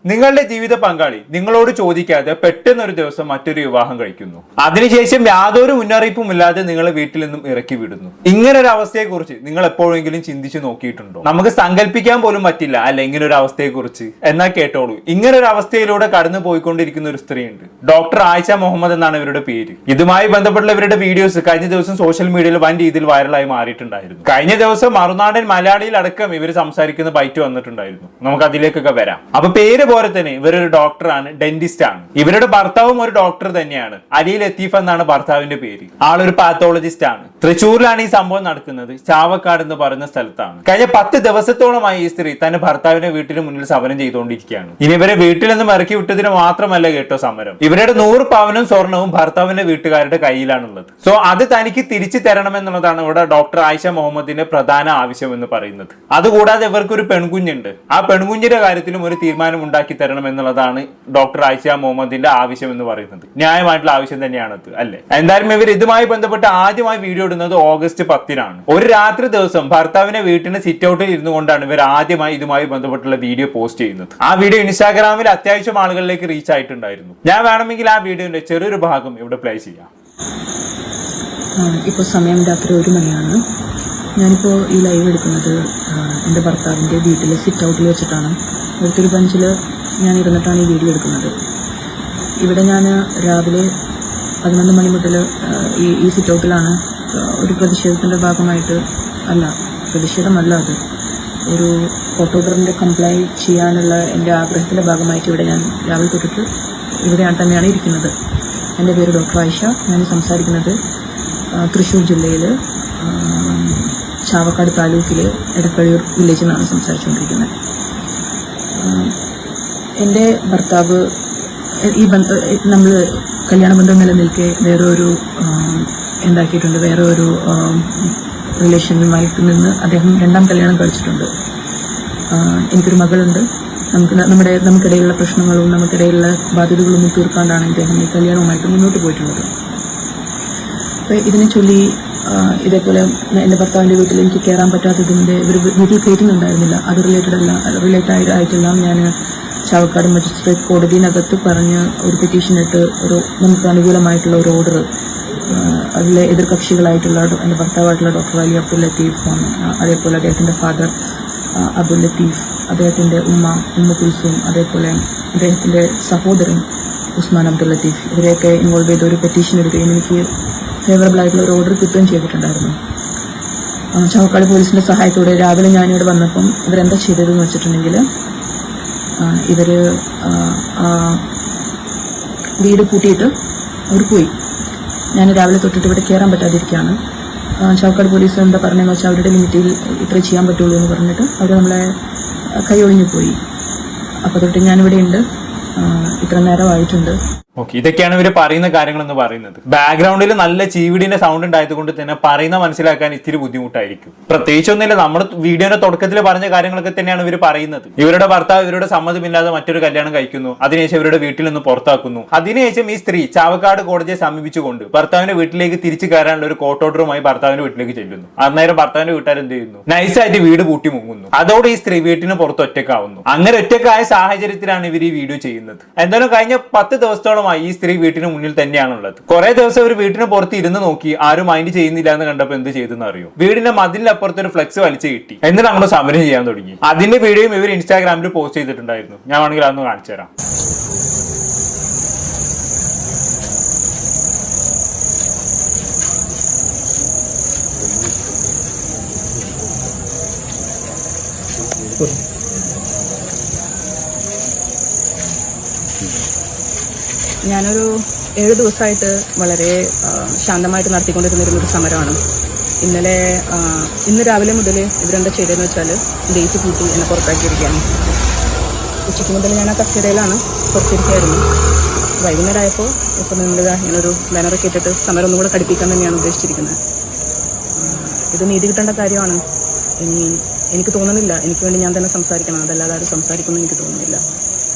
നിങ്ങളുടെ ജീവിത പങ്കാളി നിങ്ങളോട് ചോദിക്കാതെ പെട്ടെന്നൊരു ദിവസം മറ്റൊരു വിവാഹം കഴിക്കുന്നു. അതിനുശേഷം യാതൊരു മുന്നറിയിപ്പും ഇല്ലാതെ നിങ്ങളെ വീട്ടിൽ നിന്നും ഇറക്കി വിടുന്നു. ഇങ്ങനൊരു അവസ്ഥയെക്കുറിച്ച് നിങ്ങൾ എപ്പോഴെങ്കിലും ചിന്തിച്ചു നോക്കിയിട്ടുണ്ടോ? നമുക്ക് സങ്കല്പിക്കാൻ പോലും പറ്റില്ല അല്ല ഇങ്ങനൊരു അവസ്ഥയെക്കുറിച്ച്. എന്നാൽ കേട്ടോളൂ, ഇങ്ങനൊരു അവസ്ഥയിലൂടെ കടന്നു പോയിക്കൊണ്ടിരിക്കുന്ന ഒരു സ്ത്രീയുണ്ട്. ഡോക്ടർ ആയിഷ മുഹമ്മദ് എന്നാണ് ഇവരുടെ പേര്. ഇതുമായി ബന്ധപ്പെട്ടുള്ള ഇവരുടെ വീഡിയോസ് കഴിഞ്ഞ ദിവസം സോഷ്യൽ മീഡിയയിൽ വൻ രീതിയിൽ വൈറലായി മാറിയിട്ടുണ്ടായിരുന്നു. കഴിഞ്ഞ ദിവസം മറുനാടൻ മലയാളിയിൽ അടക്കം ഇവർ സംസാരിക്കുന്ന ബൈറ്റ് വന്നിട്ടുണ്ടായിരുന്നു. നമുക്ക് അതിലേക്കൊക്കെ വരാം. അപ്പൊ പേര് പോലെ തന്നെ ഇവരൊരു ഡോക്ടറാണ്, ഡെന്റിസ്റ്റ് ആണ്. ഇവരുടെ ഭർത്താവും ഒരു ഡോക്ടർ തന്നെയാണ്. അലി ലത്തീഫ് എന്നാണ് ഭർത്താവിന്റെ പേര്. ആളൊരു പാത്തോളജിസ്റ്റ് ആണ്. തൃശ്ശൂരിലാണ് ഈ സംഭവം നടക്കുന്നത്. ചാവക്കാട് എന്ന് പറയുന്ന സ്ഥലത്താണ്. കഴിഞ്ഞ 10 ദിവസത്തോളമായി ഈ സ്ത്രീ തന്റെ ഭർത്താവിന്റെ വീട്ടിന് മുന്നിൽ സമരം ചെയ്തുകൊണ്ടിരിക്കുകയാണ്. ഇനി ഇവരെ വീട്ടിൽ നിന്നും ഇറക്കി വിട്ടതിന് മാത്രമല്ല കേട്ടോ സമരം. ഇവരുടെ 100 പവനും സ്വർണവും ഭർത്താവിന്റെ വീട്ടുകാരുടെ കയ്യിലാണുള്ളത്. സോ അത് തനിക്ക് തിരിച്ചു തരണമെന്നുള്ളതാണ് ഇവിടെ ഡോക്ടർ ആയിഷ മുഹമ്മദിന്റെ പ്രധാന ആവശ്യം എന്ന് പറയുന്നത്. അതുകൂടാതെ ഇവർക്കൊരു പെൺകുഞ്ഞുണ്ട്. ആ പെൺകുഞ്ഞിന്റെ കാര്യത്തിലും ഒരു തീരുമാനം ഉണ്ടാക്കി തരണം എന്നുള്ളതാണ് ഡോക്ടർ ആയിഷ മുഹമ്മദിന്റെ ആവശ്യം എന്ന് പറയുന്നത്. ന്യായമായിട്ടുള്ള ആവശ്യം തന്നെയാണത് അല്ലെ? എന്തായാലും ഇവർ ഇതുമായി ബന്ധപ്പെട്ട് ആദ്യമായി വീഡിയോ ഇടുന്നത് ഓഗസ്റ്റ് 10-നാണ്. ഒരു രാത്രി ദിവസം ഭർത്താവിന്റെ വീട്ടിന് സിറ്റ് ഔട്ടിൽ ഇരുന്നു കൊണ്ടാണ് ഇവർ ആദ്യമായി ഇതുമായി ബന്ധപ്പെട്ടുള്ള വീഡിയോ പോസ്റ്റ് ചെയ്യുന്നത്. ആ വീഡിയോ ഇൻസ്റ്റാഗ്രാമിൽ അത്യാവശ്യം ആളുകളിലേക്ക് റീച്ച് ആയിട്ടുണ്ടായിരുന്നു. ഞാൻ വേണമെങ്കിൽ ആ വീഡിയോന്റെ ചെറിയൊരു ഭാഗം ഇവിടെ പ്ലേ ചെയ്യാം. ഇപ്പോൾ സമയം രാത്രി 1 മണിയാണ്. ഞാനിപ്പോൾ ഈ ലൈവ് എടുക്കുന്നത് എൻ്റെ ഭർത്താവിൻ്റെ വീട്ടിലെ സിറ്റ് ഔട്ടിൽ വെച്ചിട്ടാണ്. ഒരു ബെഞ്ചിൽ ഞാൻ ഇരുന്നിട്ടാണ് ഈ വീഡിയോ എടുക്കുന്നത്. ഇവിടെ ഞാൻ രാവിലെ 11 മണി മുതൽ ഈ സിറ്റ് ഔട്ടിലാണ്. ഒരു പ്രതിഷേധത്തിൻ്റെ ഭാഗമായിട്ട് പ്രതിഷേധമല്ല, അത് ഒരു ഫോട്ടോഗ്രാഫറിൻ്റെ കംപ്ലൈൻറ്റ് ചെയ്യാനുള്ള എൻ്റെ ആഗ്രഹത്തിൻ്റെ ഭാഗമായിട്ട് ഇവിടെ ഞാൻ രാവിലെ തൊട്ടിട്ട് ഇവിടെ തന്നെയാണ് ഇരിക്കുന്നത്. എൻ്റെ പേര് ഡോക്ടർ ആയിഷ. ഞാൻ സംസാരിക്കുന്നത് തൃശ്ശൂർ ജില്ലയിൽ ചാവക്കാട് താലൂക്കിലെ എടപ്പഴിയൂർ വില്ലേജിൽ നിന്നാണ് സംസാരിച്ചുകൊണ്ടിരിക്കുന്നത്. എൻ്റെ ഭർത്താവ് നമ്മൾ കല്യാണ ബന്ധം നിലനിൽക്കെ വേറെ ഒരു എന്താക്കിയിട്ടുണ്ട്. വേറെ ഒരു റിലേഷനുമായിട്ട് നിന്ന് അദ്ദേഹം 2ാം കല്യാണം കഴിച്ചിട്ടുണ്ട്. എനിക്കൊരു മകളുണ്ട്. നമുക്കിടയിലുള്ള പ്രശ്നങ്ങളും നമുക്കിടയിലുള്ള ബാധ്യതകളും തീർക്കാണ്ടാണ് ഇദ്ദേഹം ഈ കല്യാണവുമായിട്ട് മുന്നോട്ട് പോയിട്ടുള്ളത്. അപ്പോൾ ഇതിനെ ചൊല്ലി ഇതേപോലെ എൻ്റെ ഭർത്താവിൻ്റെ വീട്ടിൽ എനിക്ക് കയറാൻ പറ്റാത്തതിൻ്റെ ഇവർ വീട്ടിൽ കയറ്റുന്നുണ്ടായിരുന്നില്ല. അത് റിലേറ്റഡ് ആയിട്ടെല്ലാം ഞാൻ ചാവക്കാട് മജിസ്ട്രേറ്റ് കോടതിയിനകത്ത് പറഞ്ഞ് ഒരു പെറ്റീഷൻ ഇട്ട് നമുക്ക് അനുകൂലമായിട്ടുള്ള ഒരു ഓർഡർ അതിലെ എതിർകക്ഷികളായിട്ടുള്ള എൻ്റെ ഭർത്താവായിട്ടുള്ള ഡോക്ടർ അലി അബ്ദുൽ ലത്തീഫ്, അതേപോലെ അദ്ദേഹത്തിൻ്റെ ഫാദർ അബ്ദുൽ ലത്തീഫ്, അദ്ദേഹത്തിൻ്റെ ഉമ്മ കുൽസൂം, അതേപോലെ അദ്ദേഹത്തിൻ്റെ സഹോദരൻ ഉസ്മാൻ അബ്ദുൽ ലത്തീഫ്, ഇവരെയൊക്കെ ഇൻവോൾവ് ചെയ്ത ഒരു പെറ്റീഷൻ ഇടുകയും എനിക്ക് ഫേവറബിൾ ആയിട്ടുള്ള ഒരു ഓർഡർ കിട്ടുകയും ചെയ്തിട്ടുണ്ടായിരുന്നു. ചാവക്കാട് പോലീസിൻ്റെ സഹായത്തോടെ രാവിലെ ഞാനിവിടെ വന്നപ്പം ഇവരെന്താ ചെയ്തതെന്ന് വെച്ചിട്ടുണ്ടെങ്കിൽ ഇവർ വീട് പൂട്ടിയിട്ട് അവർ പോയി. ഞാൻ രാവിലെ തൊട്ടിട്ട് ഇവിടെ കയറാൻ പറ്റാതിരിക്കുകയാണ്. ചാവക്കാട് പോലീസ് എന്താ പറഞ്ഞതെന്ന് വെച്ചാൽ അവരുടെ ലിമിറ്റിൽ ഇത്ര ചെയ്യാൻ പറ്റുള്ളൂ എന്ന് പറഞ്ഞിട്ട് അവർ നമ്മളെ കൈയൊഴിഞ്ഞു പോയി. അപ്പോൾ തൊട്ട് ഞാനിവിടെ ഉണ്ട്. ഇത്ര നേരമായിട്ടുണ്ട്. ഓക്കെ, ഇതൊക്കെയാണ് ഇവര് പറയുന്ന കാര്യങ്ങൾ എന്ന് പറയുന്നത്. ബാക്ക്ഗ്രൗണ്ടിൽ നല്ല ചീവിടിന്റെ സൗണ്ട് ഉണ്ടായതുകൊണ്ട് തന്നെ പറയുന്ന മനസ്സിലാക്കാൻ ഇത്തിരി ബുദ്ധിമുട്ടായിരിക്കും. പ്രത്യേകിച്ചൊന്നുമില്ല, നമ്മൾ വീഡിയോയുടെ തുടക്കത്തിൽ പറഞ്ഞ കാര്യങ്ങളൊക്കെ തന്നെയാണ് ഇവർ പറയുന്നത്. ഇവരുടെ ഭർത്താവ് ഇവരുടെ സമ്മതമില്ലാതെ മറ്റൊരു കല്യാണം കഴിക്കുന്നു. അതിനുശേഷം ഇവരുടെ വീട്ടിൽ നിന്ന് പുറത്താക്കുന്നു. അതിനുശേഷം ഈ സ്ത്രീ ചാവക്കാട് കോടതിയെ സമീപിച്ചുകൊണ്ട് ഭർത്താവിന്റെ വീട്ടിലേക്ക് തിരിച്ചു കയറാനുള്ള ഒരു കോർട്ട് ഓർഡറുമായി ഭർത്താവിന്റെ വീട്ടിലേക്ക് ചെല്ലുന്നു. അന്നേരം ഭർത്താവിന്റെ വീട്ടുകാർ എന്ത് ചെയ്യുന്നു? നൈസായിട്ട് വീട് പൂട്ടി മുങ്ങുന്നു. അതോടെ ഈ സ്ത്രീ വീട്ടിന് പുറത്ത് ഒറ്റക്കാവുന്നു. അങ്ങനെ ഒറ്റക്കായ സാഹചര്യത്തിലാണ് ഇവർ ഈ വീഡിയോ ചെയ്യുന്നത്. എന്തായാലും കഴിഞ്ഞ 10 ദിവസത്തോളം ഈ സ്ത്രീ വീട്ടിന് മുന്നിൽ തന്നെയാണുള്ളത്. കുറെ ദിവസം ഒരു വീട്ടിന് പുറത്ത് ഇരുന്ന് നോക്കി, ആരും മൈൻഡ് ചെയ്യുന്നില്ല എന്ന് കണ്ടപ്പോൾ എന്ത് ചെയ്തെന്ന് അറിയോ? വീടിന്റെ മതിലിനപ്പുറത്ത് ഒരു ഫ്ലെക്സ് വലിച്ചു കിട്ടി. എന്നിട്ട് നമ്മൾ സമരം ചെയ്യാൻ തുടങ്ങി. അതിന്റെ വീഡിയോയും ഇവർ ഇൻസ്റ്റാഗ്രാമിൽ പോസ്റ്റ് ചെയ്തിട്ടുണ്ടായിരുന്നു. ഞാൻ വേണമെങ്കിൽ അതൊന്ന് കാണിച്ചു തരാം. ഞാനൊരു 7 ദിവസമായിട്ട് വളരെ ശാന്തമായിട്ട് നടത്തിക്കൊണ്ടിരുന്നൊരു സമരമാണ്. ഇന്ന് രാവിലെ മുതൽ ഇവരെന്താ ചെയ്തതെന്ന് വെച്ചാൽ ഡേറ്റ് കൂട്ടി എന്നെ പുറത്താക്കിയിരിക്കുകയാണ്. ഉച്ചയ്ക്ക് മുതൽ ഞാൻ ആ കസ്റ്റഡിയിലാണ്, പുറത്തിരിക്കുകയായിരുന്നു. വൈകുന്നേരമായപ്പോൾ ഇപ്പോൾ ഇങ്ങനൊരു ബാനറൊക്കെ ഇട്ടിട്ട് സമരം ഒന്നും കൂടെ കടുപ്പിക്കാൻ തന്നെയാണ് ഉദ്ദേശിച്ചിരിക്കുന്നത്. ഇത് നീതി കിട്ടേണ്ട കാര്യമാണ്. എനിക്ക് തോന്നുന്നില്ല എനിക്ക് വേണ്ടി ഞാൻ തന്നെ സംസാരിക്കണം, അതല്ലാതെ ആരും സംസാരിക്കുമെന്ന് എനിക്ക് തോന്നുന്നില്ല.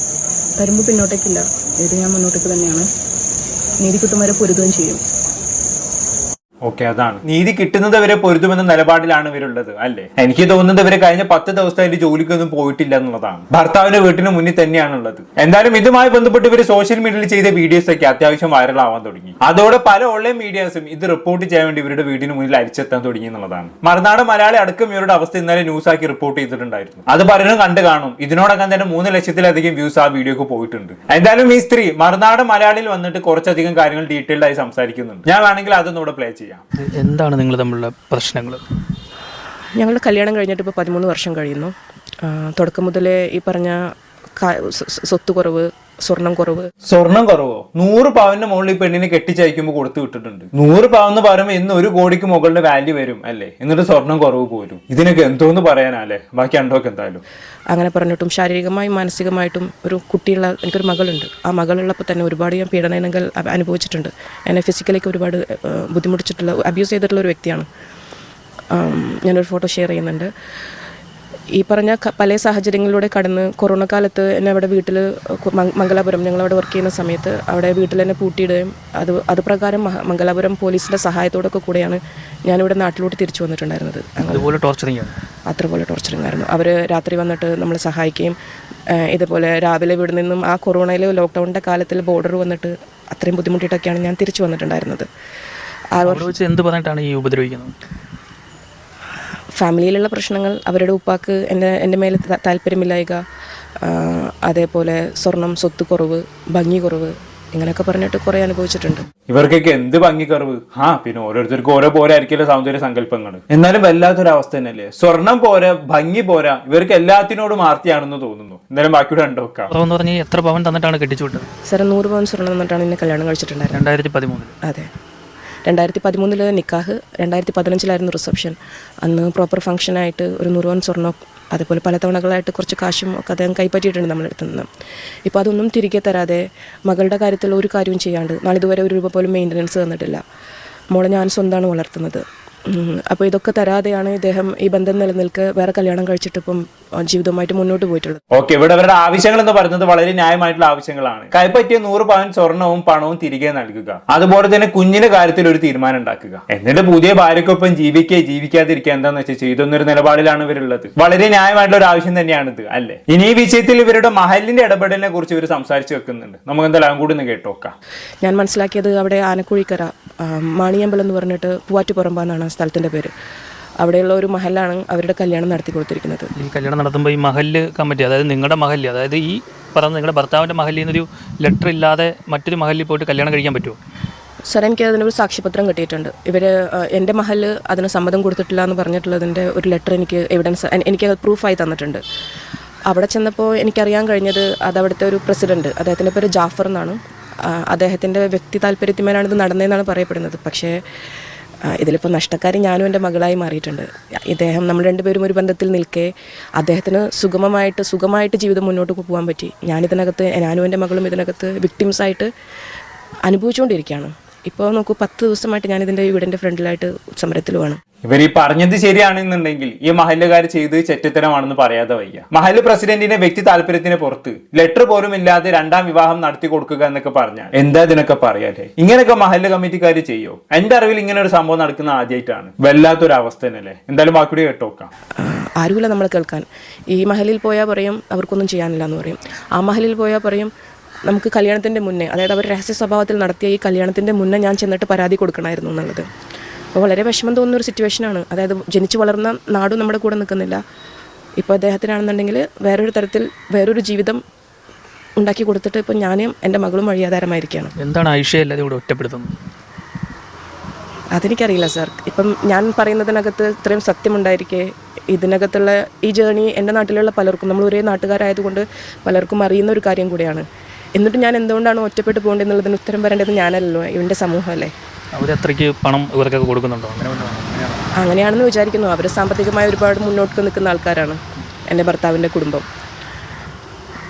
തരുമ്പ് പിന്നോട്ടേക്കില്ല, ഇത് ഞാൻ മുന്നോട്ടേക്ക് തന്നെയാണ്. നീതി കിട്ടും വരെ പൊരുതുകയും ചെയ്യും. ഓക്കെ, അതാണ് നീതി കിട്ടുന്നത് വരെ പൊരുതുമെന്ന നിലപാടിലാണ് ഇവരുള്ളത് അല്ലേ? എനിക്ക് തോന്നുന്നത് ഇവരെ കഴിഞ്ഞ 10 ദിവസമായിട്ട് ജോലിക്കൊന്നും പോയിട്ടില്ല എന്നുള്ളതാണ്. ഭർത്താവിന്റെ വീട്ടിന് മുന്നിൽ തന്നെയാണുള്ളത്. എന്തായാലും ഇതുമായി ബന്ധപ്പെട്ട് ഇവർ സോഷ്യൽ മീഡിയയിൽ ചെയ്ത വീഡിയോസ് ഒക്കെ അത്യാവശ്യം വൈറലാവാൻ തുടങ്ങി. അതോടെ പല ഓൺലൈൻ മീഡിയാസും ഇത് റിപ്പോർട്ട് ചെയ്യാൻ വേണ്ടി ഇവരുടെ വീടിന് മുന്നിൽ അരിച്ചെത്താൻ തുടങ്ങി എന്നുള്ളതാണ്. മറുനാട് മലയാളി അടക്കം ഇവരുടെ അവസ്ഥ ഇന്നലെ ന്യൂസാക്കി റിപ്പോർട്ട് ചെയ്തിട്ടുണ്ടായിരുന്നു. അത് പലരും കണ്ടു കാണും. ഇതിനോടകം തന്നെ 3 ലക്ഷത്തിലധികം വ്യൂസ് ആ വീഡിയോക്ക് പോയിട്ടുണ്ട്. എന്തായാലും ഈ സ്ത്രീ മറുനാട് മലയാളിയിൽ വന്നിട്ട് കുറച്ചധികം കാര്യങ്ങൾ ഡീറ്റെയിൽഡ് ആയി സംസാരിക്കുന്നുണ്ട്. ഞാൻ വേണമെങ്കിൽ അതൊന്നും ഇവിടെ പ്ലേ ചെയ്യാം. എന്താണ് നിങ്ങൾ തമ്മിലുള്ള പ്രശ്നങ്ങൾ? ഞങ്ങളുടെ കല്യാണം കഴിഞ്ഞിട്ട് ഇപ്പോൾ 13 വർഷം കഴിയുന്നു. തുടക്കം മുതലേ ഈ പറഞ്ഞ സ്വത്ത് കുറവ്, സ്വർണം കുറവ്. സ്വർണം കുറവോ? 100 പവന്റെ മുകളിൽ ഈ പെണ്ണിനെ കെട്ടിച്ചയക്കുമ്പോൾ കൊടുത്തു വിട്ടിട്ടുണ്ട്. 100 പവൻ എന്ന് പറയുമ്പോൾ ഇന്ന് 1 കോടിക്ക് മുകളിൽ വാല്യൂ വരും അല്ലേ? എന്നിട്ട് സ്വർണം കുറവ് പോരും. ഇതിനൊക്കെ എന്തോന്ന് പറയാനല്ലേ? ബാക്കി ഉണ്ടോക്കെ എന്തായാലും അങ്ങനെ പറഞ്ഞിട്ടും ശാരീരികമായും മാനസികമായിട്ടും ഒരു കുട്ടിയുള്ള എനിക്കൊരു മകളുണ്ട്. ആ മകളുള്ളപ്പോൾ തന്നെ ഒരുപാട് ഞാൻ പീഡനങ്ങൾ അനുഭവിച്ചിട്ടുണ്ട്. എന്നെ ഫിസിക്കലിക്ക് ഒരുപാട് ബുദ്ധിമുട്ടിച്ചിട്ടുള്ള, അബ്യൂസ് ചെയ്തിട്ടുള്ള ഒരു വ്യക്തിയാണ്. ഞാനൊരു ഫോട്ടോ ഷെയർ ചെയ്യുന്നുണ്ട്. ഈ പറഞ്ഞ പല സാഹചര്യങ്ങളിലൂടെ കടന്ന് കൊറോണ കാലത്ത് എന്നെ അവിടെ വീട്ടിൽ മംഗലാപുരം ഞങ്ങളവിടെ വർക്ക് ചെയ്യുന്ന സമയത്ത് അവിടെ വീട്ടിൽ എന്നെ പൂട്ടിയിടുകയും അത് പ്രകാരം മംഗലാപുരം പോലീസിൻ്റെ സഹായത്തോടൊക്കെ കൂടെയാണ് ഞാനിവിടെ നാട്ടിലോട്ട് തിരിച്ചു വന്നിട്ടുണ്ടായിരുന്നത്. അതുപോലെ ടോർച്ചറിങ് ആയിരുന്നു. അവർ രാത്രി വന്നിട്ട് നമ്മളെ സഹായിക്കുകയും ഇതുപോലെ രാവിലെ ഇവിടെ നിന്നും ആ കൊറോണയിൽ ലോക്ക്ഡൗണിൻ്റെ കാലത്തിൽ ബോർഡർ വന്നിട്ട് അത്രയും ബുദ്ധിമുട്ടിയിട്ടൊക്കെയാണ് ഞാൻ തിരിച്ചു വന്നിട്ടുണ്ടായിരുന്നത്. എന്ത് പറഞ്ഞിട്ടാണ് ഈ ഉപദ്രവിക്കുന്നത്? ഫാമിലിയിലുള്ള പ്രശ്നങ്ങൾ, അവരുടെ ഉപ്പാക്ക് എൻ്റെ മേലെ താല്പര്യമില്ലായ്ക, അതേപോലെ സ്വർണം, സ്വത്ത് കുറവ്, ഭംഗി കുറവ്, ഇങ്ങനെയൊക്കെ പറഞ്ഞിട്ട് കുറേ അനുഭവിച്ചിട്ടുണ്ട്. ഇവർക്കൊക്കെ എന്ത് ഭംഗിക്കറിവ്? പിന്നെ ഓരോരുത്തർക്കും ഓരോ പോലെ ആയിരിക്കില്ല സൗന്ദര്യ സങ്കല്പങ്ങൾ. എന്നാലും വല്ലാത്തൊരവസ്ഥ തന്നെയല്ലേ? സ്വർണം പോരാ, ഭംഗി പോരാ, ഇവർക്ക് എല്ലാത്തിനോടും ആർത്തിയാണെന്ന് തോന്നുന്നു. എന്തായാലും ബാക്കിയുടെ ഉണ്ടോക്കാം. എത്ര പവൻ തന്നിട്ടാണ് കെട്ടിച്ചുവിട്ടത്? സാർ 100 പവൻ സ്വർണം തന്നിട്ടാണ് എന്നെ കല്യാണം കഴിച്ചിട്ടുണ്ടായിരുന്നത്. 2013. അതെ, 2013 നിക്കാഹ്, 2015 റിസപ്ഷൻ. അന്ന് പ്രോപ്പർ ഫംഗ്ഷനായിട്ട് ഒരു 100 പവൻ സ്വർണ്ണം, അതുപോലെ പല തവണകളായിട്ട് കുറച്ച് കാശും ഒക്കെ അദ്ദേഹം കൈപ്പറ്റിയിട്ടുണ്ട് നമ്മളെടുത്തു നിന്ന്. ഇപ്പോൾ അതൊന്നും തിരികെ തരാതെ മകളുടെ കാര്യത്തിൽ ഒരു കാര്യവും ചെയ്യാണ്ട് നാളിതുവരെ 1 രൂപ പോലും മെയിൻ്റനൻസ് തന്നിട്ടില്ല. മോളെ ഞാൻ സ്വന്തമാണ് വളർത്തുന്നത്. അപ്പോൾ ഇതൊക്കെ തരാതെയാണ് ഇദ്ദേഹം ഈ ബന്ധം നിലനിൽക്ക് വേറെ കല്യാണം കഴിച്ചിട്ട് ഇപ്പം ജീവിതമായിട്ട് മുന്നോട്ട് പോയിട്ടുള്ളത്. ഓക്കെ, ഇവിടെ അവരുടെ ആവശ്യങ്ങൾ എന്ന് പറയുന്നത് വളരെ ന്യായമായിട്ടുള്ള ആവശ്യങ്ങളാണ്. കൈപ്പറ്റിയ 100 പവൻ സ്വർണവും പണവും തിരികെ നൽകുക, അതുപോലെ തന്നെ കുഞ്ഞിന്റെ കാര്യത്തിൽ ഒരു തീരുമാനം ഉണ്ടാക്കുക, എന്നിട്ട് പുതിയ ഭാര്യക്കൊപ്പം ജീവിക്കാതിരിക്കുക, എന്താന്ന് വെച്ചാൽ ചെയ്തൊന്നൊരു നിലപാടിലാണ് ഇവരുള്ളത്. വളരെ ന്യായമായിട്ടുള്ള ഒരു ആവശ്യം തന്നെയാണിത് അല്ലേ? ഇനി ഈ വിഷയത്തിൽ ഇവരുടെ മഹലിന്റെ ഇടപെടലിനെ കുറിച്ച് ഇവർ സംസാരിച്ചു വെക്കുന്നുണ്ട്. നമുക്ക് എന്തായാലും കൂടി ഒന്ന് കേട്ടോക്കാം. ഞാൻ മനസ്സിലാക്കിയത് അവിടെ ആനക്കുഴിക്കര മാണിയമ്പലം എന്ന് പറഞ്ഞിട്ട് പൂവാറ്റുപുറമ്പ എന്നാണ് സ്ഥലത്തിന്റെ പേര്. അവിടെയുള്ള ഒരു മഹലാണ് അവരുടെ കല്യാണം നടത്തി കൊടുത്തിരിക്കുന്നത്. ഈ കല്യാണം നടത്തുമ്പോൾ ഈ മഹല്ല് കമ്മിറ്റി, അതായത് നിങ്ങളുടെ മഹല്ല്, അതായത് ഈ പറഞ്ഞ നിങ്ങളുടെ ഭർത്താവിൻ്റെ മഹല്ലിൽ നിന്നൊരു ലെറ്റർ ഇല്ലാതെ മറ്റൊരു മഹല്ലിൽ പോയിട്ട് കല്യാണം കഴിക്കാൻ പറ്റുമോ? സാർ, എനിക്ക് അതിനൊരു സാക്ഷ്യപത്രം കിട്ടിയിട്ടുണ്ട്. ഇവർ എൻ്റെ മഹല് അതിന് സമ്മതം കൊടുത്തിട്ടില്ല എന്ന് പറഞ്ഞിട്ടുള്ളതിൻ്റെ ഒരു ലെറ്റർ എനിക്ക് എവിഡൻസ്, എനിക്ക് പ്രൂഫായി തന്നിട്ടുണ്ട്. അവിടെ ചെന്നപ്പോൾ എനിക്കറിയാൻ കഴിഞ്ഞത് അത് അവിടുത്തെ ഒരു പ്രസിഡന്റ്, അദ്ദേഹത്തിൻ്റെ പേര് ജാഫർ എന്നാണ്. അദ്ദേഹത്തിൻ്റെ വ്യക്തി താല്പര്യത്തിന്മേലാണ് ഇത് നടന്നതെന്നാണ് പറയപ്പെടുന്നത്. പക്ഷേ ഇതിലിപ്പോൾ നഷ്ടക്കാരി ഞാനും എൻ്റെ മകളായി മാറിയിട്ടുണ്ട്. ഇദ്ദേഹം നമ്മൾ രണ്ടുപേരും ഒരു ബന്ധത്തിൽ നിൽക്കെ അദ്ദേഹത്തിന് സുഖമായിട്ട് ജീവിതം മുന്നോട്ട് പോകാൻ പറ്റി. ഞാനും എൻ്റെ മകളും ഇതിനകത്ത് വിക്ടിംസായിട്ട് അനുഭവിച്ചുകൊണ്ടിരിക്കുകയാണ്. ഇപ്പോൾ നോക്കൂ, 10 ദിവസമായിട്ട് ഞാനിതിൻ്റെ വീടിൻ്റെ ഫ്രണ്ടിലായിട്ട് സമരത്തിലുമാണ്. ഇവർ ഈ പറഞ്ഞത് ശരിയാണെന്നുണ്ടെങ്കിൽ ഈ മഹല്ലുകാർ ചെയ്ത് ചെറ്റത്തരമാണെന്ന് പറയാതെ വയ്യ. മഹല്ല് പ്രസിഡന്റിന്റെ വ്യക്തി താല്പര്യത്തിന് പുറത്ത് ലെറ്റർ പോലും ഇല്ലാതെ 2ാം വിവാഹം നടത്തി കൊടുക്കുക എന്നൊക്കെ പറഞ്ഞാൽ എന്താ ഇതിനൊക്കെ പറയാല്ലേ? ഇങ്ങനെയൊക്കെ മഹല്ല് കമ്മിറ്റിക്കാർ ചെയ്യോ? എന്റെ അറിവിൽ ഇങ്ങനെ ഒരു സംഭവം നടക്കുന്ന ആദ്യമായിട്ടാണ്. വല്ലാത്തൊരു അവസ്ഥ തന്നെയല്ലേ? എന്തായാലും ബാക്കി കേട്ടോക്കാം. ആരുമില്ല നമ്മൾ കേൾക്കാൻ. ഈ മഹലിൽ പോയാൽ പറയും അവർക്കൊന്നും ചെയ്യാനില്ല എന്ന് പറയും. ആ മഹലിൽ പോയാൽ പറയും നമുക്ക് കല്യാണത്തിൻ്റെ മുന്നേ, അതായത് അവർ രഹസ്യ സ്വഭാവത്തിൽ നടത്തിയ ഈ കല്യാണത്തിൻ്റെ മുന്നേ ഞാൻ ചെന്നിട്ട് പരാതി കൊടുക്കണമായിരുന്നു എന്നുള്ളത്. അപ്പോൾ വളരെ വിഷമം തോന്നുന്ന ഒരു സിറ്റുവേഷനാണ്. അതായത് ജനിച്ചു വളർന്ന നാടും നമ്മുടെ കൂടെ നിൽക്കുന്നില്ല. ഇപ്പോൾ അദ്ദേഹത്തിനാണെന്നുണ്ടെങ്കിൽ വേറൊരു തരത്തിൽ വേറൊരു ജീവിതം ഉണ്ടാക്കി കൊടുത്തിട്ട് ഇപ്പോൾ ഞാനും എൻ്റെ മകളും വഴിയാധാരമായിരിക്കുകയാണ്. എന്താണ് ആയിഷയല്ലാതെ ഇവിടെ ഒറ്റപ്പെടുത്തുന്നത്? അതെനിക്കറിയില്ല സാർ. ഇപ്പം ഞാൻ പറയുന്നതിനകത്ത് ഇത്രയും സത്യമുണ്ടായിരിക്കെ ഇതിനകത്തുള്ള ഈ ജേണി എൻ്റെ നാട്ടിലുള്ള പലർക്കും, നമ്മൾ ഒരേ നാട്ടുകാരായതുകൊണ്ട് പലർക്കും അറിയുന്ന ഒരു കാര്യം കൂടിയാണ്. എന്നിട്ട് ഞാൻ എന്തുകൊണ്ടാണ് ഒറ്റപ്പെട്ട് പോകേണ്ടതെന്നുള്ളതിന് ഉത്തരം പറയേണ്ടത് ഞാനല്ലോ, ഇവൻ്റെ സമൂഹമല്ലേ. അവർ അത്രയ്ക്ക് പണം ഇവർക്കൊക്കെ കൊടുക്കുന്നുണ്ടോ? അങ്ങനെയാണെന്ന് വിചാരിക്കുന്നു. അവർ സാമ്പത്തികമായി ഒരുപാട് മുന്നോട്ട് നിൽക്കുന്ന ആൾക്കാരാണ്, എൻ്റെ ഭർത്താവിൻ്റെ കുടുംബം.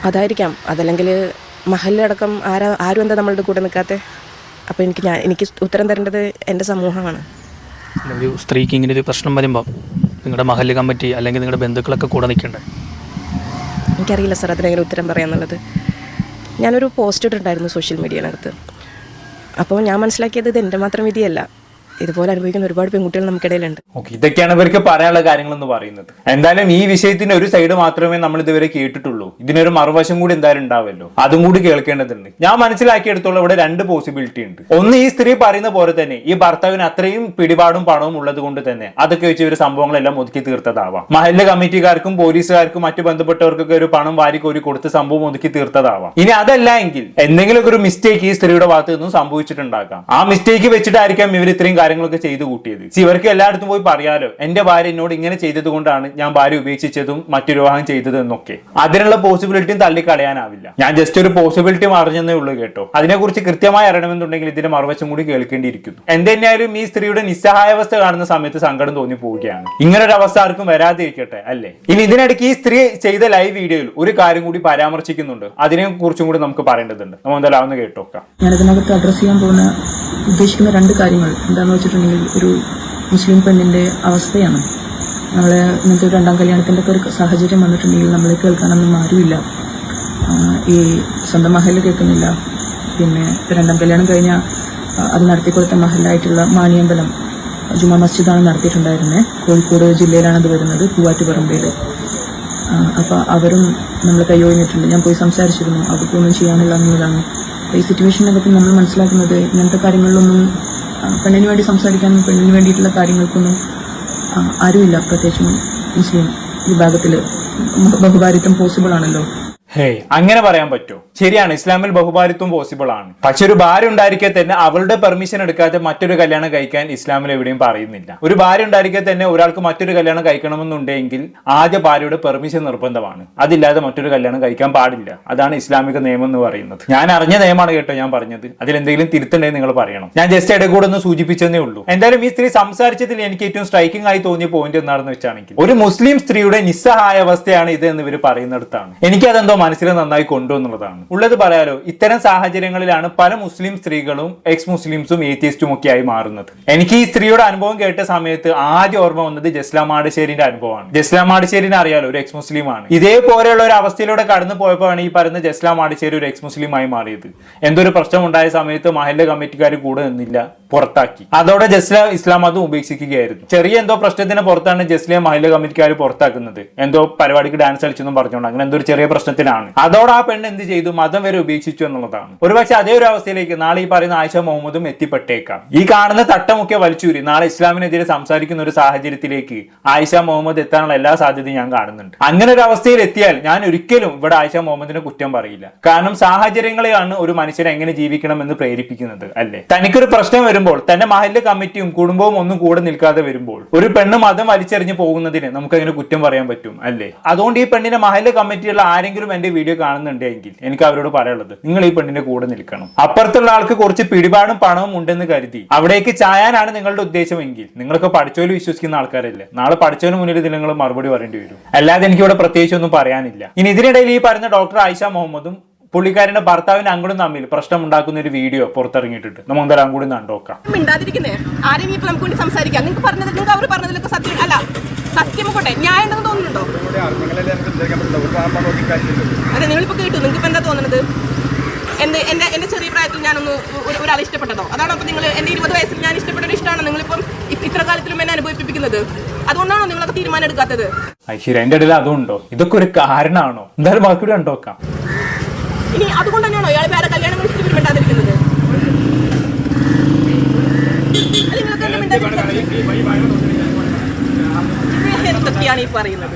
അതായിരിക്കാം. അതല്ലെങ്കിൽ മഹല്ലടക്കം ആരും എന്താ നമ്മളുടെ കൂടെ നിൽക്കാത്തത്? അപ്പോൾ എനിക്ക് ഉത്തരം തരേണ്ടത് എൻ്റെ സമൂഹമാണ്. ഒരു സ്ത്രീക്ക് ഇങ്ങനെ ഒരു പ്രശ്നം വരുമ്പോൾ നിങ്ങളുടെ മഹല്ല് കമ്മിറ്റി അല്ലെങ്കിൽ നിങ്ങളുടെ ബന്ധുക്കളൊക്കെ കൂടെ നിൽക്കണ്ടേ? എനിക്കറിയില്ല സാർ അതിനെങ്ങനെ ഉത്തരം പറയാന്നുള്ളത്. ഞാനൊരു പോസ്റ്റ് ഇട്ടിട്ടുണ്ടായിരുന്നു സോഷ്യൽ മീഡിയയിനകത്ത്. അപ്പോൾ ഞാൻ മനസ്സിലാക്കിയത് ഇത് എൻ്റെ മാത്രം വിധിയല്ല, ഇതുപോലെ അനുഭവിക്കുന്ന ഒരുപാട് പെൺകുട്ടികൾ നമുക്കിടയിലുണ്ട്. ഓക്കെ, ഇതൊക്കെയാണ് ഇവർക്ക് പറയാനുള്ള കാര്യങ്ങൾ എന്ന് പറയുന്നത്. എന്തായാലും ഈ വിഷയത്തിന് ഒരു സൈഡ് മാത്രമേ നമ്മൾ ഇതുവരെ കേട്ടിട്ടുള്ളൂ. ഇതിനൊരു മറുവശം കൂടി എന്തായാലും ഉണ്ടാവല്ലോ, അതും കൂടി കേൾക്കേണ്ടതുണ്ട്. ഞാൻ മനസ്സിലാക്കിയെടുത്തോളം ഇവിടെ 2 പോസിബിലിറ്റി ഉണ്ട്. ഒന്ന്, ഈ സ്ത്രീ പറയുന്ന പോലെ തന്നെ ഈ ഭർത്താവിന് അത്രയും പിടിപാടും പണവും ഉള്ളത് കൊണ്ട് തന്നെ അതൊക്കെ വെച്ച് ഇവർ സംഭവങ്ങളെല്ലാം ഒതുക്കി തീർത്തതാവാം. മഹല്ല് കമ്മിറ്റിക്കാർക്കും പോലീസുകാർക്കും മറ്റു ബന്ധപ്പെട്ടവർക്കൊക്കെ ഒരു പണം വാരിക്കോരി കൊടുത്ത് സംഭവം ഒതുക്കി തീർത്തതാവാം. ഇനി അതല്ല എങ്കിൽ എന്തെങ്കിലും ഒരു മിസ്റ്റേക്ക് ഈ സ്ത്രീയുടെ ഭാഗത്ത് നിന്നും സംഭവിച്ചിട്ടുണ്ടാകാം. ആ മിസ്റ്റേക്ക് വെച്ചിട്ടായിരിക്കാം ഇവർ ഇത്രയും കാര്യങ്ങളൊക്കെ ചെയ്തു കൂട്ടിയത്. ഇവർക്ക് എല്ലായിടത്തും പോയി പറയാലോ, എന്റെ ഭാര്യ എന്നോട് ഇങ്ങനെ ചെയ്തത് കൊണ്ടാണ് ഞാൻ ഭാര്യ ഉപേക്ഷിച്ചതും മറ്റൊരു വിവാഹം ചെയ്തത് എന്നൊക്കെ. അതിനുള്ള പോസിബിലിറ്റിയും തള്ളിക്കളയാനാവില്ല. ഞാൻ ജസ്റ്റ് ഒരു പോസിബിലിറ്റി അറിഞ്ഞതേ ഉള്ളൂ കേട്ടോ. അതിനെക്കുറിച്ച് കൃത്യമായി അറിയണമെന്നുണ്ടെങ്കിൽ ഇതിന്റെ മറുവശം കൂടി കേൾക്കേണ്ടിയിരിക്കുന്നു. എന്തെന്നായാലും ഈ സ്ത്രീയുടെ നിസ്സഹായാവസ്ഥ കാണുന്ന സമയത്ത് സങ്കടം തോന്നി പോവുകയാണ്. ഇങ്ങനൊരു അവസ്ഥ ആർക്കും വരാതിരിക്കട്ടെ, അല്ലേ? ഇനി ഇതിനിടയ്ക്ക് ഈ സ്ത്രീ ചെയ്ത ലൈവ് വീഡിയോയിൽ ഒരു കാര്യം കൂടി പരാമർശിക്കുന്നുണ്ട്. അതിനെ കുറിച്ചും കൂടി നമുക്ക് പറയേണ്ടതുണ്ട്. നമ്മൾ എന്തായാലും അതൊന്ന് കേട്ടോക്കാം. ഞാനതിനകത്ത് അഡ്രസ് ചെയ്യാൻ ഉദ്ദേശിക്കുന്ന 2 കാര്യങ്ങൾ എന്താണെന്ന് വെച്ചിട്ടുണ്ടെങ്കിൽ, ഒരു മുസ്ലിം പെണ്ണിന്റെ അവസ്ഥയാണ്. നമ്മളെ ഇങ്ങനത്തെ ഒരു 2ാം കല്യാണത്തിന്റെ ഒക്കെ ഒരു സാഹചര്യം വന്നിട്ടുണ്ടെങ്കിൽ നമ്മളെ കേൾക്കാനൊന്നും ആരുമില്ല. ഈ സ്വന്തം മഹല്ല് കേൾക്കുന്നില്ല. പിന്നെ 2ാം കല്യാണം കഴിഞ്ഞാൽ അത് നടത്തിക്കൊടുത്ത മഹല്ലായിട്ടുള്ള മാണിയമ്പലം ജുമാ മസ്ജിദാണ് നടത്തിയിട്ടുണ്ടായിരുന്നത്. കോഴിക്കോട് ജില്ലയിലാണ് അത് വരുന്നത്, പൂവാറ്റുപറമ്പയിൽ. അപ്പോൾ അവരും നമ്മൾ കൈയൊഴിഞ്ഞിട്ടുണ്ട്. ഞാൻ പോയി സംസാരിച്ചിരുന്നു, അവർക്കൊന്നും ചെയ്യാനില്ല എന്നുള്ളതാണ്. ഈ സിറ്റുവേഷനകത്ത് നമ്മൾ മനസ്സിലാക്കുന്നത് ഇങ്ങനത്തെ കാര്യങ്ങളിലൊന്നും പെണ്ണിന് വേണ്ടി സംസാരിക്കാനും പെണ്ണിന് വേണ്ടിയിട്ടുള്ള കാര്യങ്ങൾക്കൊന്നും ആരുമില്ല. പ്രത്യേകിച്ചും മുസ്ലിം വിഭാഗത്തിൽ ബഹുഭാരിത്വം പോസിബിൾ ആണല്ലോ. ഹേയ്, അങ്ങനെ പറയാൻ പറ്റുമോ? ശരിയാണ്, ഇസ്ലാമിൽ ബഹുഭാരിത്വം പോസിബിൾ ആണ്. പക്ഷെ ഒരു ഭാര്യ ഉണ്ടായിരിക്കെ തന്നെ അവളുടെ പെർമിഷൻ എടുക്കാതെ മറ്റൊരു കല്യാണം കഴിക്കാൻ ഇസ്ലാമിൽ എവിടെയും പറയുന്നില്ല. ഒരു ഭാര്യ ഉണ്ടായിരിക്കെ തന്നെ ഒരാൾക്ക് മറ്റൊരു കല്യാണം കഴിക്കണമെന്നുണ്ടെങ്കിൽ ആദ്യ ഭാര്യയുടെ പെർമിഷൻ നിർബന്ധമാണ്. അതില്ലാതെ മറ്റൊരു കല്യാണം കഴിക്കാൻ പാടില്ല. അതാണ് ഇസ്ലാമിക നിയമം എന്ന് പറയുന്നത്. ഞാൻ അറിഞ്ഞ നിയമമാണ് കേട്ടോ ഞാൻ പറഞ്ഞത്. അതിലെന്തെങ്കിലും തിരുത്തുണ്ടെങ്കിൽ നിങ്ങൾ പറയണം. ഞാൻ ജസ്റ്റ് ഇടയിൽ കൂടെ ഒന്ന് സൂചിപ്പിച്ചതേ ഉള്ളൂ. എന്തായാലും ഈ സ്ത്രീ സംസാരിച്ചതിൽ എനിക്ക് ഏറ്റവും സ്ട്രൈക്കിംഗ് ആയി തോന്നിയ പോയിന്റ് എന്താണെന്ന് വെച്ചാണെങ്കിൽ, ഒരു മുസ്ലിം സ്ത്രീയുടെ നിസ്സഹായാവസ്ഥയാണ് ഇത് എന്ന് ഇവർ പറയുന്നിടത്താണ് എനിക്കതെന്തോ മനസ്സിൽ നന്നായി കൊണ്ടുവന്നുള്ളതാണ്. ഉള്ളത് പറയാലോ, ഇത്തരം സാഹചര്യങ്ങളിലാണ് പല മുസ്ലിം സ്ത്രീകളും എക്സ് മുസ്ലിംസും ഏത്തിയസ്റ്റും ഒക്കെ ആയി മാറുന്നത്. എനിക്ക് ഈ സ്ത്രീയുടെ അനുഭവം കേട്ട സമയത്ത് ആദ്യം ഓർമ്മ വന്നത് ജസ്ലാം മാടശ്ശേരിന്റെ അനുഭവമാണ്. ജസ്ലാം മാടശ്ശേരിനെ അറിയാലോ, ഒരു എക്സ് മുസ്ലിം ആണ്. ഇതേപോലെയുള്ള ഒരു അവസ്ഥയിലൂടെ കടന്നു പോയപ്പോഴാണ് ഈ പറയുന്ന ജസ്ലാം മാടശ്ശേരി ഒരു എക്സ് മുസ്ലിം ആയി മാറിയത്. എന്തൊരു പ്രശ്നം ഉണ്ടായ സമയത്ത് മഹല്ല് കമ്മിറ്റിക്കാർ കൂടെ നിന്നില്ല, പുറത്താക്കി. അതോടെ ജസ്ലാം ഇസ്ലാം മതം ഉപേക്ഷിക്കുകയായിരുന്നു. ചെറിയ എന്തോ പ്രശ്നത്തിന് പുറത്താണ് ജസ്ലിയെ മഹല്ല് കമ്മിറ്റിക്കാർ പുറത്താക്കുന്നത്. എന്തോ പരിപാടിക്ക് ഡാൻസ് കളിച്ചെന്നും പറഞ്ഞുകൊണ്ട് അങ്ങനെ എന്തോ ഒരു ചെറിയ പ്രശ്നത്തിലാണ്. അതോടെ ആ പെണ്ണ് എന്ത് ചെയ്തു? മതം വരെ ഉപേക്ഷിച്ചു എന്നുള്ളതാണ്. ഒരുപക്ഷെ അതേ ഒരു അവസ്ഥയിലേക്ക് നാളെ ഈ പറയുന്ന ആയിഷ മുഹമ്മദും എത്തിപ്പെട്ടേക്കാം. ഈ കാണുന്ന തട്ടമൊക്കെ വലിച്ചൂരി നാളെ ഇസ്ലാമിനെതിരെ സംസാരിക്കുന്ന ഒരു സാഹചര്യത്തിലേക്ക് ആയിഷ മുഹമ്മദ് എത്താനുള്ള എല്ലാ സാധ്യതയും ഞാൻ കാണുന്നുണ്ട്. അങ്ങനെ ഒരു അവസ്ഥയിൽ എത്തിയാൽ ഞാൻ ഒരിക്കലും ഇവിടെ ആയിഷ മുഹമ്മദിനെ കുറ്റം പറയില്ല. കാരണം സാഹചര്യങ്ങളെയാണ് ഒരു മനുഷ്യനെ എങ്ങനെ ജീവിക്കണം എന്ന് പ്രേരിപ്പിക്കുന്നത്, അല്ലേ? തനിക്കൊരു പ്രശ്നം വരുമ്പോൾ തന്റെ മഹല്ല് കമ്മിറ്റിയും കുടുംബവും ഒന്നും കൂടെ നിൽക്കാതെ വരുമ്പോൾ ഒരു പെണ്ണ് മതം വലിച്ചെറിഞ്ഞ് പോകുന്നതിന് നമുക്ക് അങ്ങനെ കുറ്റം പറയാൻ പറ്റും, അല്ലേ? അതുകൊണ്ട് ഈ പെണ്ണിന്റെ മഹല്ല് കമ്മിറ്റിയുള്ള ആരെങ്കിലും എന്റെ വീഡിയോ കാണുന്നുണ്ടെങ്കിൽ എനിക്ക് അവരോട് പറയാനുള്ളത്, നിങ്ങൾ ഈ പെണ്ണിന്റെ കൂടെ നിൽക്കണം. അപ്പുറത്തുള്ള ആൾക്ക് കുറച്ച് പിടിപാടും പണവും ഉണ്ടെന്ന് കരുതി അവിടേക്ക് ചായാനാണ് നിങ്ങളുടെ ഉദ്ദേശമെങ്കിൽ നിങ്ങൾക്ക് പഠിച്ചോല് വിശ്വസിക്കുന്ന ആൾക്കാരല്ലേ, നാളെ പഠിച്ചവന് മുന്നിൽ ഇതിൽ നിങ്ങൾ മറുപടി പറയേണ്ടി വരും. അല്ലാതെ എനിക്ക് ഇവിടെ പ്രത്യേകിച്ച് ഒന്നും പറയാനില്ല. ഇനി ഇതിനിടയിൽ ഈ പറഞ്ഞ ഡോക്ടർ ആയിഷ മുഹമ്മദും പുള്ളിക്കാരന്റെ ഭർത്താവിന് അങ്ങോട്ടും തമ്മിൽ പ്രശ്നം ഉണ്ടാക്കുന്ന ഒരു വീഡിയോ പുറത്തിറങ്ങിയിട്ടുണ്ട്. നമുക്ക് എന്തായാലും അങ്ങോട്ടും കണ്ടോക്കാം. ആരെയും ഇപ്പൊ നമുക്ക് വേണ്ടി സംസാരിക്കാം. നിങ്ങൾക്ക് പറഞ്ഞത്, നിങ്ങൾക്ക് അവർ പറഞ്ഞതിലൊക്കെ സത്യം അല്ല, സത്യം പോട്ടെ, ന്യായം ഉണ്ടെന്ന് തോന്നുന്നുണ്ടോ? അതെ, നിങ്ങളിപ്പോ കേട്ടു, നിങ്ങൾക്ക് എന്താ തോന്നുന്നത്? എന്റെ ചെറിയ പ്രായത്തിൽ ഞാനൊന്ന് ഒരാളെ ഇഷ്ടപ്പെട്ടതോ? അതാണോ അപ്പൊ നിങ്ങൾ എന്റെ 20 വയസ്സിൽ ഞാൻ ഇഷ്ടപ്പെട്ട ഒരു ഇഷ്ടമാണോ നിങ്ങളിപ്പം ഇത്ര കാലത്തിലും എന്നെ അനുഭവിപ്പിക്കുന്നത്? അതുകൊണ്ടാണോ നിങ്ങളൊക്കെ തീരുമാനം എടുക്കാത്തത്? ഐശ്വര്യ, എന്റെ ഇടയിൽ അതുണ്ടോ? ഇതൊക്കെ ഒരു കാരണമാണോ? എന്തായാലും ബാക്കി കണ്ടോക്കാം. ഇനി അതുകൊണ്ട് തന്നെയാണോ ഇയാൾ വേറെ കല്യാണം കഴിച്ചിട്ട് മിണ്ടാതിരിക്കുന്നത്? എന്തൊക്കെയാണ് ഈ പറയുന്നത്?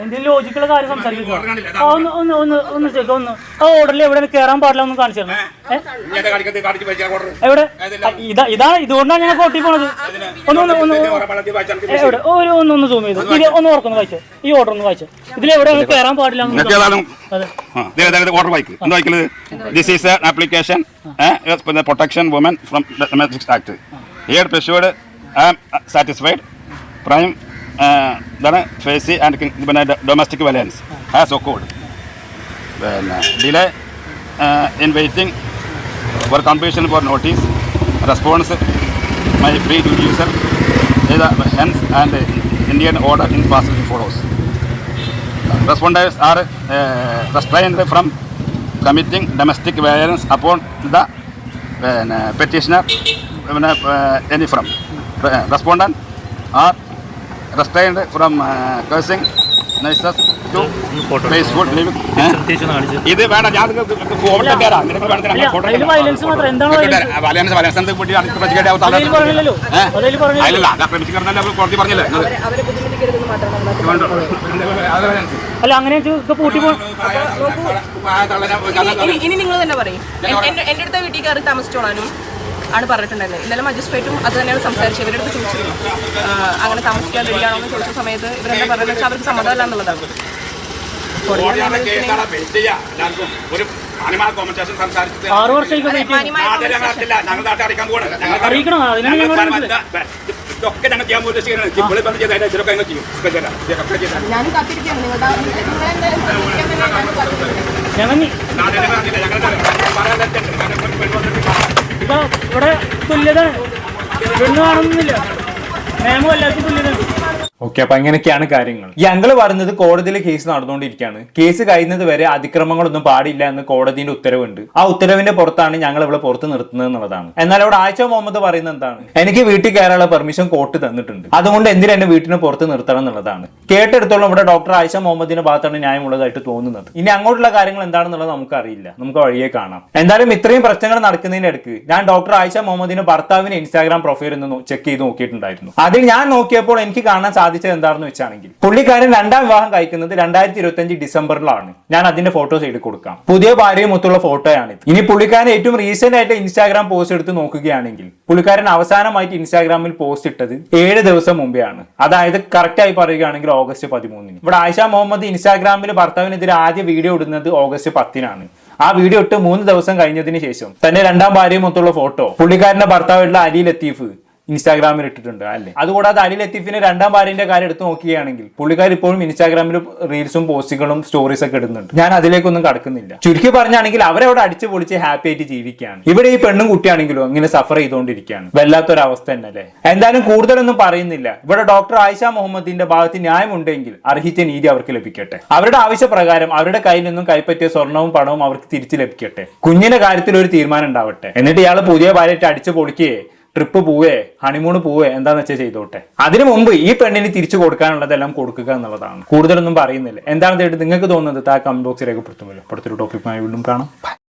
എന്തെങ്കിലും ലോജിക്കുള്ള കാര്യം സംസാരിക്കുക. ഒന്ന് ചോദിക്കാം, ഒന്ന് ഓർഡറിൽ എവിടെ കയറാൻ പാടില്ല ഒന്ന് കാണിച്ചു തരണം. എവിടെ? ഇതാണ്, ഇതുകൊണ്ടാണ് ഞാൻ കോട്ടി പോണത്. എവിടെ? ഒന്ന് സൂം ചെയ്തു, ഇത് ഒന്ന് ഓർക്കൊന്ന് വായിച്ചോ, ഈ ഓർഡർ ഒന്ന് വായിച്ചോ. ഇതിലെവിടെ കയറാൻ പാടില്ല. This is an application for the protection women from the Domestic Act. Here pursued, I am satisfied. Prime ഫേസി and പിന്നെ ഡൊമസ്റ്റിക് വയലൻസ് ഹാസ് ഒക്കോർഡ്. പിന്നെ delay in waiting for completion for notice, response my pre-judicial, hence and Indian order in passage follows. Respondents are restrained from committing domestic violence upon the petitioner, any from. Respondent are restrained from cursing, niceness to peaceful living. ഇത് വേണ്ട, ഞാൻ അല്ല, അതില് violence മാത്രം. എന്താണ് violence? അതില് പറഞ്ഞില്ലല്ലോ. അതില് പറഞ്ഞില്ലല്ലോ. കോടതി പറഞ്ഞില്ലേ? അവരെ ബുദ്ധിമുട്ടിക്കരുതെന്ന് മാത്രമാണ്. അല്ല, അങ്ങനെ പൂട്ടി പോ. ഇനി നിങ്ങൾ തന്നെ പറയും. എൻ്റെ അടുത്ത വീട്ടിൽ കയറി താമസിച്ചോളാനും ആണ് പറഞ്ഞിട്ടുണ്ടായിരുന്നത്. ഇന്നലെ മജിസ്ട്രേറ്റും അത് തന്നെയാണ് സംസാരിച്ചത്. ഇവരുടെ അടുത്ത് ചോദിച്ചിരുന്നു അങ്ങനെ താമസിക്കാൻ റെഡിയാണോ എന്ന് ചോദിച്ച സമയത്ത് ഇവരെന്താ പറയുന്നത് വെച്ചാൽ അവർക്ക് സമ്മതമല്ല എന്നുള്ളതാണ്. ഒരു 6 വർഷമായിട്ട് അറിയിക്കണം. അതിനാണ് ഞങ്ങൾ ഞാനും കാത്തിരിക്കുകയാണ് ഇവിടെ തുല്യത പെണ്ണ് കാണുന്നില്ല. നിയമം എല്ലാവർക്കും തുല്യത. ഓക്കെ, അപ്പൊ അങ്ങനെയൊക്കെയാണ് കാര്യങ്ങൾ. ഈ അങ്കിള് പറയുന്നത് കോടതിയിൽ കേസ് നടന്നുകൊണ്ടിരിക്കുകയാണ്. കേസ് കഴിയുന്നത് വരെ അതിക്രമങ്ങളൊന്നും പാടില്ല എന്ന് കോടതിയുടെ ഉത്തരവുണ്ട്. ആ ഉത്തരവിന്റെ പുറത്താണ് ഞങ്ങൾ ഇവിടെ പുറത്ത് നിർത്തുന്നത് എന്നുള്ളതാണ്. എന്നാൽ അവിടെ ആയിഷ മുഹമ്മദ് പറയുന്നത് എന്താണ്? എനിക്ക് വീട്ടിൽ കയറാനുള്ള പെർമിഷൻ കോർട്ട് തന്നിട്ടുണ്ട്, അതുകൊണ്ട് എന്തിനാ എന്നെ വീട്ടിന് പുറത്ത് നിർത്തണം എന്നുള്ളതാണ്. കേട്ടെടുത്തോളം ഇവിടെ ഡോക്ടർ ആയിഷ മുഹമ്മദിന്റെ ഭാഗത്താണ് ന്യായമുള്ളതായിട്ട് തോന്നുന്നത്. ഇനി അങ്ങോട്ടുള്ള കാര്യങ്ങൾ എന്താണെന്നുള്ളത് നമുക്ക് അറിയില്ല, നമുക്ക് വഴിയെ കാണാം. എന്തായാലും ഇത്രയും പ്രശ്നങ്ങൾ നടക്കുന്നതിന്റെ ഇടയ്ക്ക് ഞാൻ ഡോക്ടർ ആയിഷ മുഹമ്മദിന്റെ ഭർത്താവിന്റെ ഇൻസ്റ്റാഗ്രാം പ്രൊഫൈൽ ഒന്ന് ചെക്ക് ചെയ്ത് നോക്കിയിട്ടുണ്ടായിരുന്നു. അതിൽ ഞാൻ നോക്കിയപ്പോൾ എനിക്ക് കാണാൻ സാധിച്ചത് എന്താണെന്ന് വെച്ചാണെങ്കിൽ പുള്ളിക്കാരൻ 2ാം വിവാഹം കഴിക്കുന്നത് 2025 ഡിസംബറിലാണ്. ഞാൻ അതിന്റെ ഫോട്ടോസ് എടുത്ത് കൊടുക്കാം. പുതിയ ഭാര്യയും ഒത്തുള്ള ഫോട്ടോയാണിത്. ഇനി പുള്ളിക്കാരൻ ഏറ്റവും റീസെന്റ് ആയിട്ട് ഇൻസ്റ്റാഗ്രാം പോസ്റ്റ് എടുത്ത് നോക്കുകയാണെങ്കിൽ പുള്ളിക്കാരൻ അവസാനമായിട്ട് ഇൻസ്റ്റാഗ്രാമിൽ പോസ്റ്റ് ഇട്ടത് 7 ദിവസം മുമ്പേ ആണ്. അതായത് കറക്റ്റ് ആയി പറയുകയാണെങ്കിൽ ഓഗസ്റ്റ് 13. ഇവിടെ ആയിഷ മുഹമ്മദ് ഇൻസ്റ്റാഗ്രാമിൽ ഭർത്താവിനെതിരെ ആദ്യ വീഡിയോ ഇടുന്നത് ഓഗസ്റ്റ് 10. ആ വീഡിയോ ഇട്ട് 3 ദിവസം കഴിഞ്ഞതിന് ശേഷം തന്റെ 2ാം ഭാര്യയും ഒത്തുള്ള ഫോട്ടോ പുള്ളിക്കാരന്റെ ഭർത്താവുള്ള അലി ലത്തീഫ് ഇൻസ്റ്റാഗ്രാമിൽ ഇട്ടിട്ടുണ്ട് അല്ലേ. അതുകൂടാതെ അലി ലത്തീഫിന്റെ 2ാം ഭാര്യന്റെ കാര്യം എടുത്ത് നോക്കുകയാണെങ്കിൽ പുള്ളിക്കാർ ഇപ്പോഴും ഇൻസ്റ്റാഗ്രാമിൽ റീൽസും പോസ്റ്റുകളും സ്റ്റോറീസ് ഒക്കെ ഇടുന്നുണ്ട്. ഞാൻ അതിലേക്കൊന്നും കടക്കുന്നില്ല. ചുരുക്കി പറഞ്ഞാണെങ്കിൽ അവരവിടെ അടിച്ചു പൊളിച്ച് ഹാപ്പി ആയിട്ട് ജീവിക്കുകയാണ്. ഇവിടെ ഈ പെണ്ണും കുട്ടിയാണെങ്കിലും ഇങ്ങനെ സഫർ ചെയ്തുകൊണ്ടിരിക്കുകയാണ്. വല്ലാത്തൊരവസ്ഥ തന്നെയല്ലേ. എന്തായാലും കൂടുതലൊന്നും പറയുന്നില്ല. ഇവിടെ ഡോക്ടർ ആയിഷ മുഹമ്മദിന്റെ ഭാഗത്ത് ന്യായമുണ്ടെങ്കിൽ അർഹിച്ച നീതി അവർക്ക് ലഭിക്കട്ടെ. അവരുടെ ആവശ്യപ്രകാരം അവരുടെ കയ്യിൽ നിന്നും കൈപ്പറ്റിയ സ്വർണവും പണവും അവർക്ക് തിരിച്ചു ലഭിക്കട്ടെ. കുഞ്ഞിന്റെ കാര്യത്തിൽ ഒരു തീരുമാനം ഉണ്ടാവട്ടെ. എന്നിട്ട് ഇയാൾ പുതിയ ഭാര്യയായിട്ട് അടിച്ചു പൊളിക്കുകയെ ട്രിപ്പ് പോവേ ഹണിമൂണ് പോവേ എന്താന്ന് വെച്ചാൽ ചെയ്തോട്ടെ. അതിനു മുമ്പ് ഈ പെണ്ണിന് തിരിച്ചു കൊടുക്കാനുള്ളതെല്ലാം കൊടുക്കുക എന്നുള്ളതാണ്. കൂടുതലൊന്നും പറയുന്നില്ല. എന്താണ് നിങ്ങൾക്ക് തോന്നുന്നത്? കമന്റ് ബോക്സിൽ രേഖപ്പെടുത്തുമല്ലോ. അടുത്തൊരു ടോപ്പിക്കുമായി വീണ്ടും കാണാം.